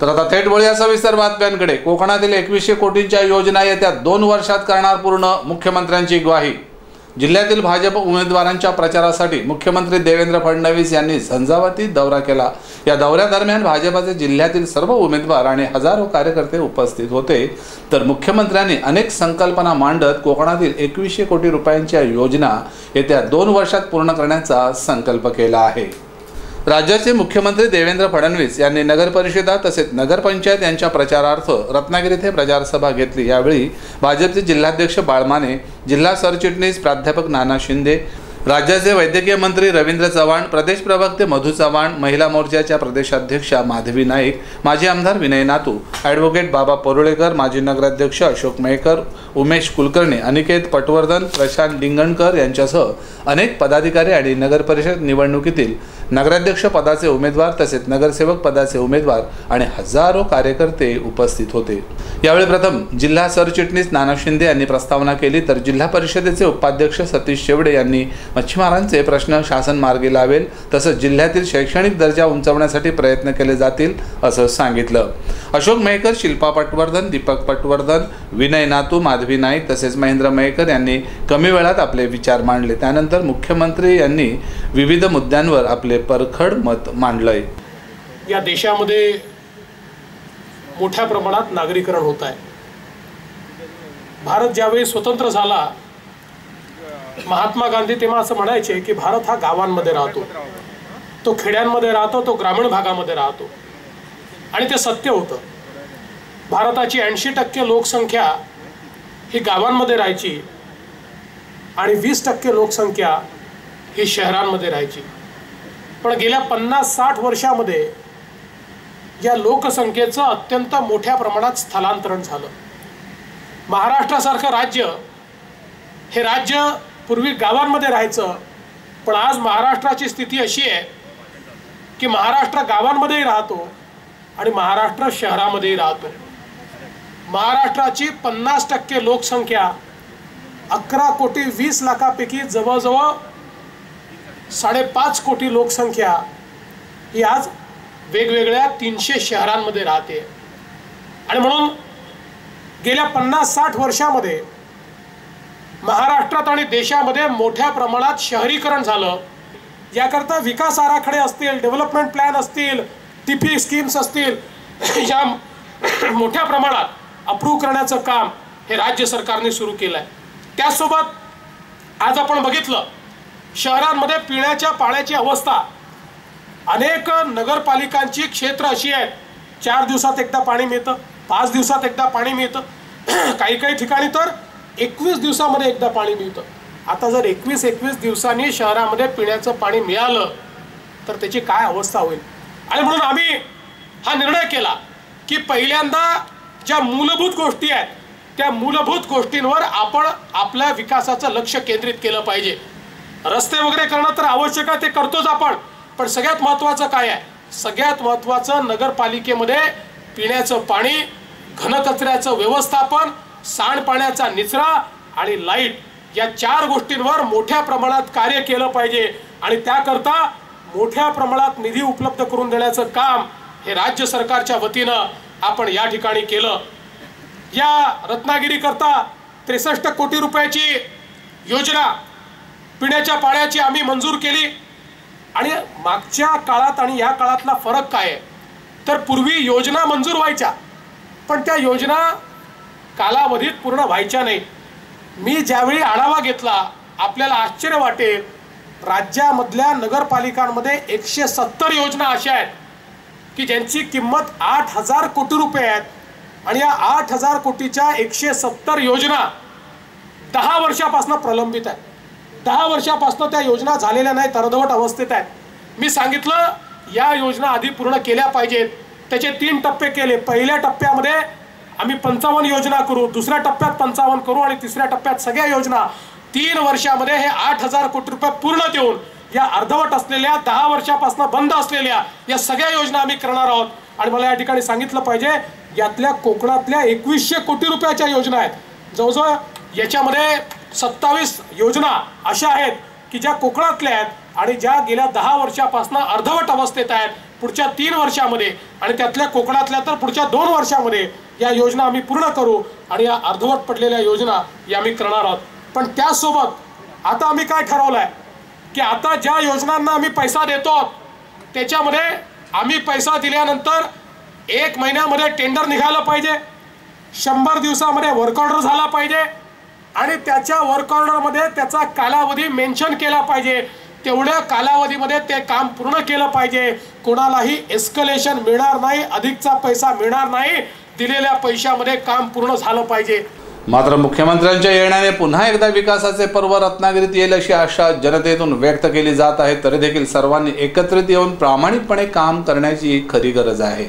तर आता थेट वळूया सविस्तर बातम्यांकडे। कोकणातील 2100 कोटींच्या योजना येत्या 2 वर्षात करणार पूर्ण, मुख्यमंत्र्यांची ग्वाही। जिल्ह्यातील भाजप उमेदवारांच्या प्रचारासाठी मुख्यमंत्री देवेंद्र फडणवीस यांनी झंझावाती दौरा केला। या दौऱ्यादरम्यान भाजपचे जिल्ह्यातील सर्व उमेदवार आणि हजारो कार्यकर्ते उपस्थित होते। तर मुख्यमंत्र्यांनी अनेक संकल्पना मांडत कोकणातील 2100 कोटी रुपयांच्या योजना येत्या 2 वर्षात पूर्ण करण्याचा संकल्प केला आहे। राज्याचे मुख्यमंत्री देवेंद्र फडणवीस यांनी नगर परिषदा तसेच नगरपंचायत यांच्या प्रचारार्थ रत्नागिरी येथे प्रचारसभा घेतली। यावेळी भाजपचे जिल्हाध्यक्ष बाळमाने, जिल्हा सरचिटणीस प्राध्यापक नाना शिंदे, राज्याचे वैद्यकीय मंत्री रवींद्र चव्हाण, प्रदेश प्रवक्ते मधु चव्हाण, महिला मोर्चाच्या प्रदेशाध्यक्षा माधवी नाईक, माजी आमदार विनय नातू, ॲडव्होकेट बाबा परुळेकर, माजी नगराध्यक्ष अशोक मयेकर, उमेश कुलकर्णी, अनिकेत पटवर्धन, प्रशांत लिंगणकर यांच्यासह अनेक पदाधिकारी आणि नगर परिषद निवडणुकीतील नगराध्यक्ष पदाचे उमेदवार तसेच नगरसेवक पदाचे उमेदवार आणि हजारो कार्यकर्ते उपस्थित होते। यावेळी प्रथम जिल्हा सरचिटणीस नाना शिंदे यांनी प्रस्तावना केली, तर जिल्हा परिषदेचे उपाध्यक्ष सतीश शेवडे यांनी मच्छीमारांचे प्रश्न शासन मार्गी लावेल तसंच जिल्ह्यातील शैक्षणिक दर्जा उंचावण्यासाठी प्रयत्न केले जातील असं सांगितलं। अशोक मयेकर, शिल्पा पटवर्धन, दीपक पटवर्धन, विनय नातू, माधवी नाईक तसेच महेंद्र मयेकर यांनी कमी वेळात आपले विचार मांडले। त्यानंतर मुख्यमंत्री यांनी विविध मुद्द्यांवर आपले परखड मत मांडलंय। या देशामध्ये मोठ्या प्रमाणात नागरीकरण होत आहे। भारत ज्यावेळी स्वतंत्र झाला, महात्मा गांधी तेव्हा असं म्हणायचे की भारत हा गावांमध्ये राहतो, तो खेड्यांमध्ये राहतो, तो ग्रामीण भागामध्ये राहतो, आणि ते सत्य होतं। भारताची 80% लोकसंख्या ही गावांमध्ये राहायची आणि 20% लोकसंख्या ही शहरांमध्ये राहायची। पण गेल्या 50-60 वर्षामध्ये या लोकसंख्येचं अत्यंत मोठ्या प्रमाणात स्थलांतरण झालं। महाराष्ट्रासारखं राज्य, हे राज्य पूर्वी गावांमध्ये राहायचं, पण आज महाराष्ट्राची स्थिती अशी आहे की महाराष्ट्र गावांमध्येही राहतो आणि महाराष्ट्र शहरामध्येही राहतो। महाराष्ट्राची 50% लोकसंख्या 11,20,00,000पैकी जवळजवळ 5.5 कोटी लोकसंख्या ही आज वेगवेगळ्या 300 शहरांमध्ये राहते। आणि म्हणून गेल्या 50-60 वर्षामध्ये महाराष्ट्रात आणि देशामध्ये मोठ्या प्रमाणात शहरीकरण झालं। याकरता विकास आराखडे असतील, डेव्हलपमेंट प्लॅन असतील, टीपी स्कीम्स असतील, या मोठ्या प्रमाणात अप्रूव्ह करण्याचं काम हे राज्य सरकारने सुरू केलं आहे। त्यासोबत आज आपण बघितलं, शहरांमध्ये पिण्याच्या पाण्याची अवस्था, अनेक नगरपालिकांची क्षेत्र अशी आहेत, 4 दिवसात एकदा पाणी मिळतं, 5 दिवसात एकदा पाणी मिळतं, काही काही ठिकाणी तर 21 दिवसामध्ये एकदा पाणी मिळतं। आता जर 21 दिवसांनी शहरामध्ये पिण्याचं पाणी मिळालं तर त्याची काय अवस्था होईल। आणि म्हणून आम्ही हा निर्णय केला की पहिल्यांदा ज्या मूलभूत गोष्टी आहेत त्या मूलभूत गोष्टींवर आपण आपल्या विकासाचं लक्ष केंद्रित केलं पाहिजे। रस्ते वगैरे करणं तर आवश्यक आहे, ते करतोच आपण, पण सगळ्यात महत्त्वाचं काय आहे? सगळ्यात महत्त्वाचं नगरपालिकेमध्ये पिण्याचं पाणी, घनकचऱ्याचं व्यवस्थापन, सांडपाण्याचा निचरा आणि लाईट, या 4 गोष्टींवर मोठ्या प्रमाणात कार्य केलं पाहिजे। आणि त्याकरता मोठ्या प्रमाणात निधी उपलब्ध करून देण्याचं काम हे राज्य सरकारच्या वतीनं आपण या ठिकाणी केलं। या रत्नागिरी करता 63 कोटी रुपयाची योजना पिण्याच्या पाण्याची आम्ही मंजूर केली। आणि मागच्या काळात आणि या काळातला फरक काय आहे तर पूर्वी योजना मंजूर व्हायच्या, पण त्या योजना कालावधीत पूर्ण व्हायच्या नाही। मी ज्यावेळी आढावा घेतला, आपल्याला आश्चर्य वाटेल, राज्यामधल्या नगरपालिकांमध्ये 170 योजना अशा आहेत की ज्यांची किंमत 8,000 कोटी रुपये आहेत, आणि या 8,000 कोटीच्या 170 योजना 10 वर्षापासून प्रलंबित आहेत। 10 वर्षापासून त्या योजना झालेल्या नाहीत, अर्धवट अवस्थेत आहेत। मी सांगितलं या योजना आधी पूर्ण केल्या पाहिजेत। त्याचे 3 टप्पे केले। पहिल्या टप्प्यामध्ये आम्ही 55 योजना करू, दुसऱ्या टप्प्यात 55 करू आणि तिसऱ्या टप्प्यात सगळ्या योजना 3 वर्षामध्ये हे 8,000 कोटी रुपये पूर्ण देऊन या अर्धवट असलेल्या 10 वर्षापासून बंद असलेल्या या सगळ्या योजना आम्ही करणार आहोत। आणि मला या ठिकाणी सांगितलं पाहिजे, यातल्या कोकणातल्या 2100 कोटी रुपयाच्या योजना आहेत। जवळजवळ याच्यामध्ये 27 योजना अशा आहेत की ज्या कोकणातल्या आहेत आणि ज्या गेल्या 10 वर्षापासून अर्धवट अवस्थेत आहेत। पुढच्या 3 वर्षामध्ये आणि त्यातल्या कोकणातल्या तर पुढच्या 2 वर्षामध्ये या योजना आम्ही पूर्ण करू आणि या अर्धवट पडलेल्या योजना या आम्ही करणार आहोत। पण त्यासोबत आता आम्ही काय ठरवलंय की आता ज्या योजनांना आम्ही पैसा देतो त्याच्यामध्ये आम्ही पैसा दिल्यानंतर 1 महिन्यामध्ये टेंडर निघालं पाहिजे, 100 दिवसामध्ये वर्क ऑर्डर झाला पाहिजे आणि त्याच्या वर्क ऑर्डरमध्ये त्याचा कालावधी मेन्शन केला पाहिजे। तेवढ्या कालावधीमध्ये ते काम पूर्ण केलं पाहिजे। कोणालाही एस्केलेशन मिळणार नाही, अधिकचा पैसा मिळणार नाही, दिलेल्या पैशामध्ये काम पूर्ण झालं पाहिजे। मात्र मुख्यमंत्र्यांच्या येण्याने पुन्हा एकदा विकासाचे पर्व रत्नागिरीत येईल अशी आशा जनतेतून व्यक्त केली जात आहे। तरी देखील सर्वांनी एकत्रित येऊन प्रामाणिकपणे काम करण्याची खरी गरज आहे।